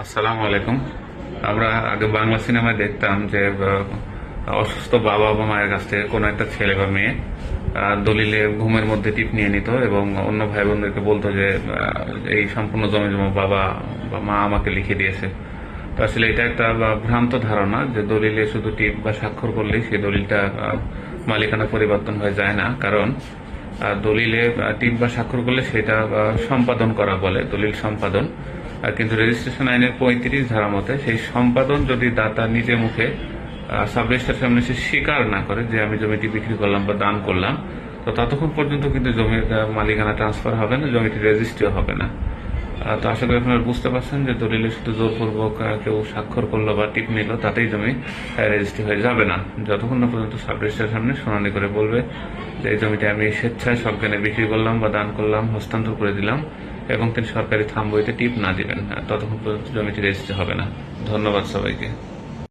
আসসালামু আলাইকুম। আমরা আগে বাংলা সিনেমায় দেখতাম যে অসুস্থ বাবা বা মায়ের কাছ থেকে কোনো একটা ছেলে বা মেয়ে দলিলে ঘুমের মধ্যে টিপ নিয়ে নিত এবং অন্য ভাই বোনদেরকে বলতো যে এই সম্পূর্ণ জমি জমা বাবা বা মা আমাকে লিখে দিয়েছে। তো আসলে এটা একটা ভ্রান্ত ধারণা যে দলিলে শুধু টিপ বা স্বাক্ষর করলেই সেই দলিলটা মালিকানা পরিবর্তন হয়ে যায় না। কারণ দলিলে টিপ বা স্বাক্ষর করলে সেটা সম্পাদন করা বলে, দলিল সম্পাদন। কিন্তু রেজিস্ট্রেশন আইনের 35 ধারা মতে সেই সম্পাদন যদি দাতা নিজে মুখে সাব রেজিস্ট্রার সামনে সে স্বীকার না করে যে আমি জমিটি বিক্রি করলাম বা দান করলাম, তো ততক্ষণ পর্যন্ত কিন্তু জমির মালিকানা ট্রান্সফার হবে না, জমিটি রেজিস্ট্রিও হবে না। তো আশা করি আপনারা বুঝতে পারছেন যে দলিলে শুধু জোরপূর্বক কেউ স্বাক্ষর করলো বা টিপ নিল তাতেই জমি রেজিস্ট্রি হয়ে যাবে না, যতক্ষণ না পর্যন্ত সাব রেজিস্ট্রার সামনে শুনানি করে বলবে যে এই জমিটি আমি স্বেচ্ছায় সজ্ঞানে বিক্রি করলাম বা দান করলাম, হস্তান্তর করে দিলাম, এবং তিনি সরকারি থাম বইতে টিপ না দিবেন, ততক্ষণ পর্যন্ত জমিটি রেজিস্ট্রি হবে না। ধন্যবাদ সবাইকে।